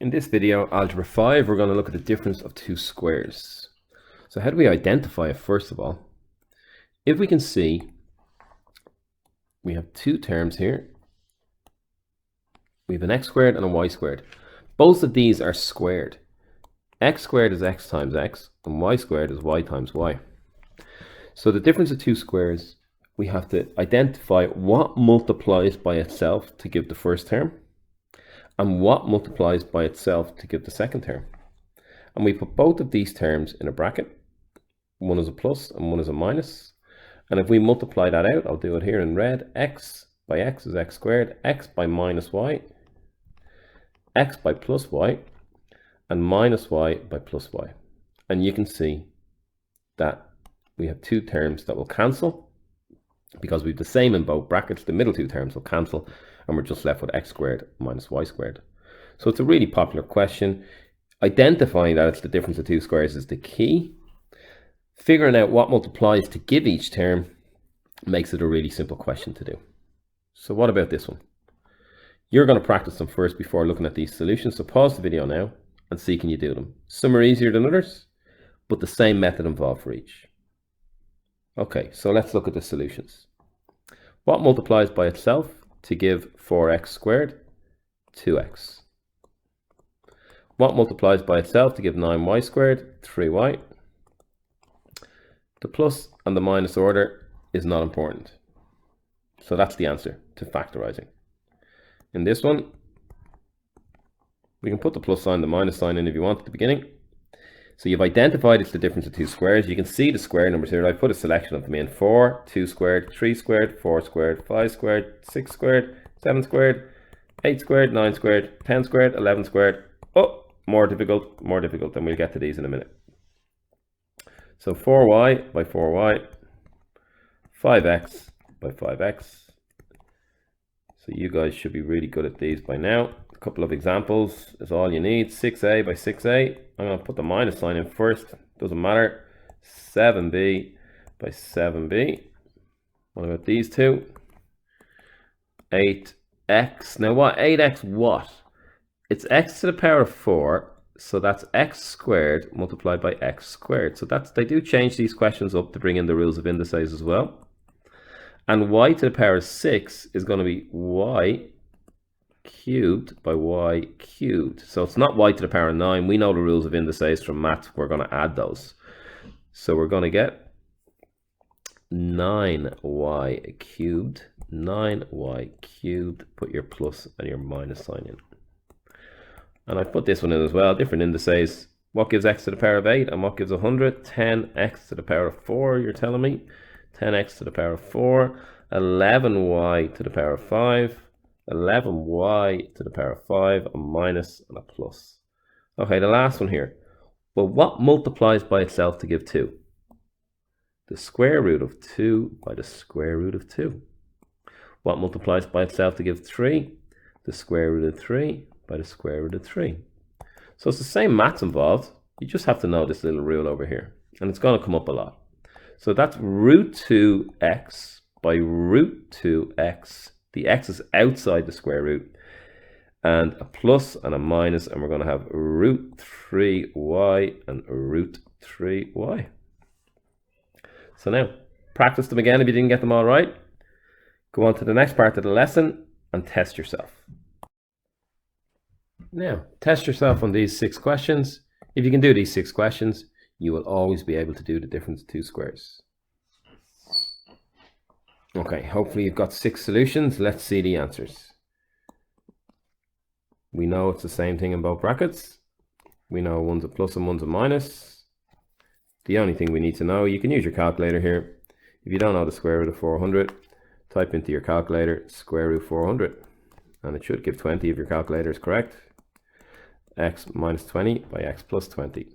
In this video, Algebra 5, we're going to look at the difference of two squares. So how do we identify it first of all? If we can see, we have two terms here. We have an x squared and a y squared. Both of these are squared. X squared is x times x, and y squared is y times y. So the difference of two squares, we have to identify what multiplies by itself to give the first term, and what multiplies by itself to give the second term. And we put both of these terms in a bracket. One is a plus and one is a minus. And if we multiply that out, I'll do it here in red. X by x is x squared, x by minus y, x by plus y, and minus y by plus y. And you can see that we have two terms that will cancel. Because we have the same in both brackets, the middle two terms will cancel, and we're just left with x squared minus y squared. So it's a really popular question. Identifying that it's the difference of two squares is the key. Figuring out what multiplies to give each term makes it a really simple question to do. So what about this one? You're going to practice them first before looking at these solutions. So pause the video now and see can you do them. Some are easier than others, but the same method involved for each. Okay, so let's look at the solutions. What multiplies by itself to give 4x squared? 2x. What multiplies by itself to give 9y squared? 3y. The plus and the minus order is not important. So that's the answer to factorizing. In this one, we can put the plus sign, the minus sign in if you want at the beginning. So you've identified it's the difference of two squares. You can see the square numbers here. I put a selection of them in. 4, 2 squared, 3 squared, 4 squared, 5 squared, 6 squared, 7 squared, 8 squared, 9 squared, 10 squared, 11 squared. Oh, more difficult, and we'll get to these in a minute. So 4y by 4y, 5x by 5x. So you guys should be really good at these by now. A couple of examples is all you need. 6a by 6a. I'm going to put the minus sign in first. Doesn't matter. 7b by 7b. What about these two? 8x. Now what? 8x what? It's x to the power of 4. So that's x squared multiplied by x squared. So they do change these questions up to bring in the rules of indices as well. And y to the power of 6 is going to be y cubed by y cubed. So it's not y to the power of 9. We know the rules of indices from maths. We're going to add those. So we're going to get 9y cubed. 9y cubed. Put your plus and your minus sign in. And I put this one in as well. Different indices. What gives x to the power of 8 and what gives 100? 10x to the power of 4, you're telling me. 10x to the power of 4. 11y to the power of 5. 11y to the power of 5, a minus and a plus. Okay, the last one here. Well, what multiplies by itself to give 2? The square root of 2 by the square root of 2. What multiplies by itself to give 3? The square root of 3 by the square root of 3. So it's the same maths involved. You just have to know this little rule over here. And it's going to come up a lot. So that's root 2x by root 2x. The x is outside the square root, and a plus and a minus, and we're going to have root 3y and root 3y. So now, practice them again if you didn't get them all right. Go on to the next part of the lesson and test yourself. Now, test yourself on these 6 questions. If you can do these 6 questions, you will always be able to do the difference of two squares. Okay, hopefully you've got 6 solutions. Let's see the answers. We know it's the same thing in both brackets. We know one's a plus and one's a minus. The only thing we need to know, you can use your calculator here. If you don't know the square root of 400, type into your calculator square root 400. And it should give 20 if your calculator is correct. X minus 20 by x plus 20.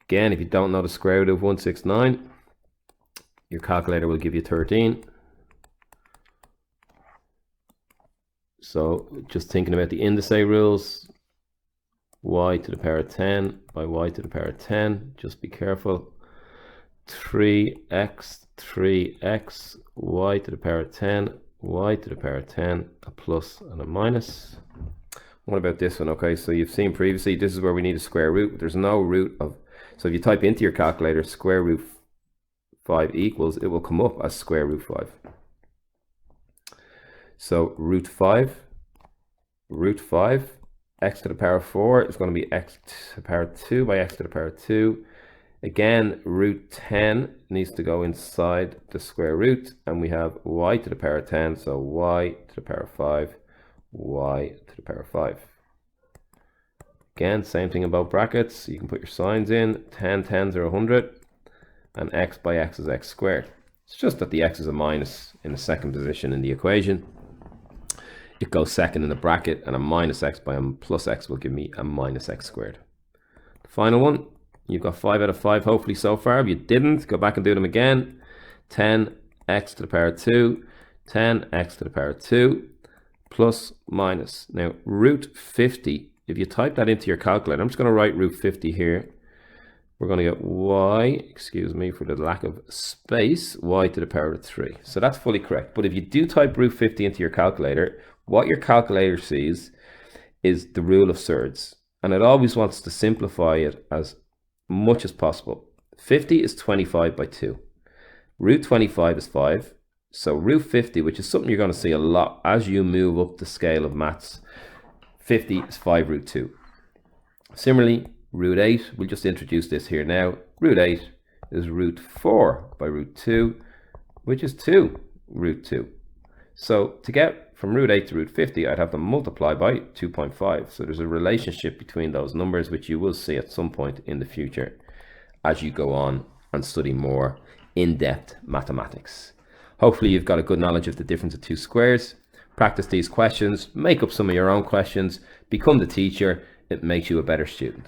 Again, if you don't know the square root of 169, your calculator will give you 13. So just thinking about the indice rules, y to the power of 10 by y to the power of 10, just be careful. 3x, y to the power of 10, y to the power of 10, a plus and a minus. What about this one? Okay, so you've seen previously, this is where we need a square root. There's no root of, so if you type into your calculator square root 5 equals, it will come up as square root 5. So root 5, x to the power 4 is going to be x to the power 2 by x to the power 2. Again, root 10 needs to go inside the square root, and we have y to the power 10, so y to the power 5, y to the power 5. Again, same thing about brackets. You can put your signs in. 10 tens are 100, and x by x is x squared. It's just that the x is a minus in the second position in the equation. It goes second in the bracket, and a minus x by a plus x will give me a minus x squared. The final one, you've got 5 out of 5 hopefully so far. If you didn't, go back and do them again. 10x to the power 2, 10x to the power 2, plus minus. Now, root 50, if you type that into your calculator, I'm just going to write root 50 here. We're going to get y, excuse me for the lack of space, y to the power of 3. So that's fully correct. But if you do type root 50 into your calculator, what your calculator sees is the rule of surds. And it always wants to simplify it as much as possible. 50 is 25 by 2. Root 25 is 5. So root 50, which is something you're going to see a lot as you move up the scale of maths, 50 is 5 root 2. Similarly, root 8, we'll just introduce this here now. Root 8 is root 4 by root 2, which is 2 root 2. So to get from root 8 to root 50, I'd have to multiply by 2.5. So there's a relationship between those numbers, which you will see at some point in the future as you go on and study more in-depth mathematics. Hopefully you've got a good knowledge of the difference of two squares. Practice these questions, make up some of your own questions, become the teacher. It makes you a better student.